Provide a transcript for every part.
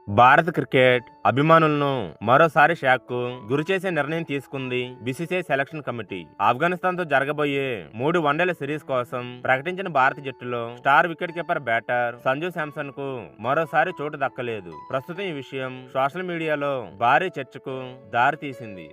భారత క్రికెట్ అభిమానులను మరోసారి షాక్కు గురిచేసే నిర్ణయం తీసుకుంది బీసీసీఐ సెలక్షన్ కమిటీ. ఆఫ్ఘనిస్తాన్ తో జరగబోయే 3 వన్డేల సిరీస్ కోసం ప్రకటించిన భారత జట్టులో star wicket keeper batter Sanju Samson కు మరోసారి చోటు దక్కలేదు. ప్రస్తుతం ఈ విషయం సోషల్ మీడియాలో భారీ చర్చకు దారి తీసింది.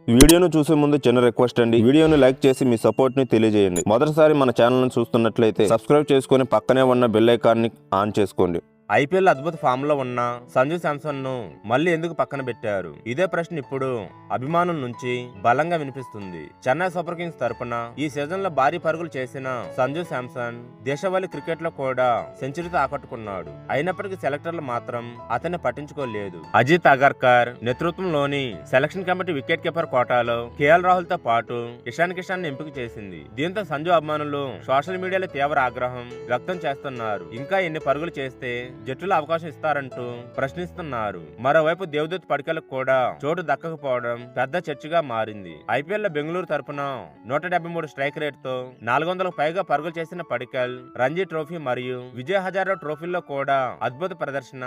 వీడియోను చూసే ముందు చిన్న రిక్వెస్ట్ అండి, వీడియోను లైక్ చేసి మీ సపోర్ట్ ని తెలియజేయండి. మొదటిసారి మన ఛానల్ ను చూస్తున్నట్లయితే సబ్స్క్రైబ్ చేసుకుని పక్కనే ఉన్న బెల్ ఐకాన్ ని ఆన్ చేసుకోండి. ఐపీఎల్ అద్భుత ఫామ్ లో ఉన్న సంజు శాంసన్ ను మళ్ళీ ఎందుకు పక్కన పెట్టారు? ఇదే ప్రశ్న ఇప్పుడు అభిమానుల నుంచి బలంగా వినిపిస్తుంది. చెన్నై సూపర్ కింగ్స్ తరపున ఈ సీజన్ లో భారీ పరుగులు చేసిన సంజు శాంసన్ దేశవాళీ క్రికెట్ లో కూడా సెంచరీతో ఆకట్టుకున్నాడు. అయినప్పటికీ సెలెక్టర్లు మాత్రం అతన్ని పట్టించుకోలేదు. అజిత్ అగర్కర్ నేతృత్వంలోని సెలక్షన్ కమిటీ వికెట్ కీపర్ కోటాలో కేఎల్ రాహుల్ తో పాటు ఇషాన్ కిషాన్ ఎంపిక చేసింది. దీంతో సంజు అభిమానులు సోషల్ మీడియాలో తీవ్ర ఆగ్రహం వ్యక్తం చేస్తున్నారు. ఇంకా ఎన్ని పరుగులు చేస్తే జట్టులో అవకాశం ఇస్తారంటూ ప్రశ్నిస్తున్నారు. మరోవైపు దేవదత్ పడికలకు కూడా చోటు దక్కకపోవడం పెద్ద చర్చగా మారింది. ఐపీఎల్ లో బెంగళూరు తరపున 173 స్ట్రైక్ రేట్ తో 400కు పైగా పరుగులు చేసిన పడికల్ రంజీ ట్రోఫీ మరియు విజయ్ హజారే ట్రోఫీల్లో కూడా అద్భుత ప్రదర్శన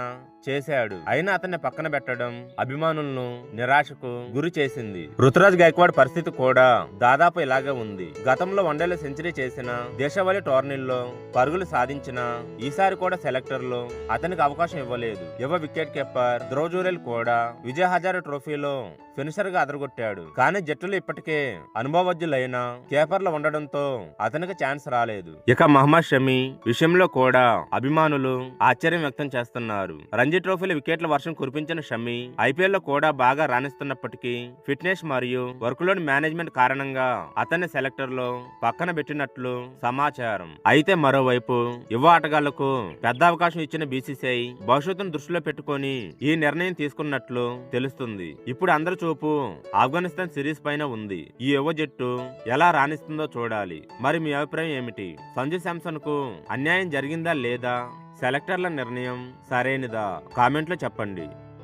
చేశాడు. అయినా అతన్ని పక్కన పెట్టడం అభిమానులను నిరాశకు గురి చేసింది. రుతురాజ్ గైక్వాడ్ పరిస్థితి కూడా దాదాపు ఇలాగే ఉంది. గతంలో వన్డేలో సెంచరీ చేసిన దేశవాళీ టోర్నీల్లో పరుగులు సాధించిన ఈసారి కూడా సెలెక్టర్లు అతనికి అవకాశం ఇవ్వలేదు. యువ వికెట్ కీపర్ ధ్రువ్ జురేల్ కూడా విజయ్ హజారే ట్రోఫీలో ఫినిషర్ గా అదరగొట్టాడు. కానీ జట్టులో ఇప్పటికే అనుభవజ్ఞులైన కీపర్లు ఉండడంతో అతనికి ఛాన్స్ రాలేదు. ఇక మహమ్మద్ షమి విషయంలో కూడా అభిమానులు ఆశ్చర్యం వ్యక్తం చేస్తున్నారు. రంజీ ట్రోఫీలో వికెట్ల వర్షం కురిపించిన షమి ఐపీఎల్ లో కూడా బాగా రాణిస్తున్నప్పటికీ ఫిట్నెస్ మరియు వర్క్ లోడ్ మేనేజ్మెంట్ కారణంగా అతన్ని సెలెక్టర్ లో పక్కన పెట్టినట్లు సమాచారం. అయితే మరోవైపు యువ ఆటగాళ్లకు పెద్ద అవకాశం ఇచ్చిన బీసీసీఐ భవిష్యత్తును దృష్టిలో పెట్టుకొని ఈ నిర్ణయం తీసుకున్నట్లు తెలుస్తుంది. ఇప్పుడు అందరి చూపు ఆఫ్ఘనిస్తాన్ సిరీస్ పైన ఉంది. ఈ యువ జట్టు ఎలా రాణిస్తుందో చూడాలి. మరి మీ అభిప్రాయం ఏమిటి? సంజు శాంసన్ కు అన్యాయం జరిగిందా లేదా? సెలెక్టర్ల నిర్ణయం సరైనదా? కామెంట్లో చెప్పండి.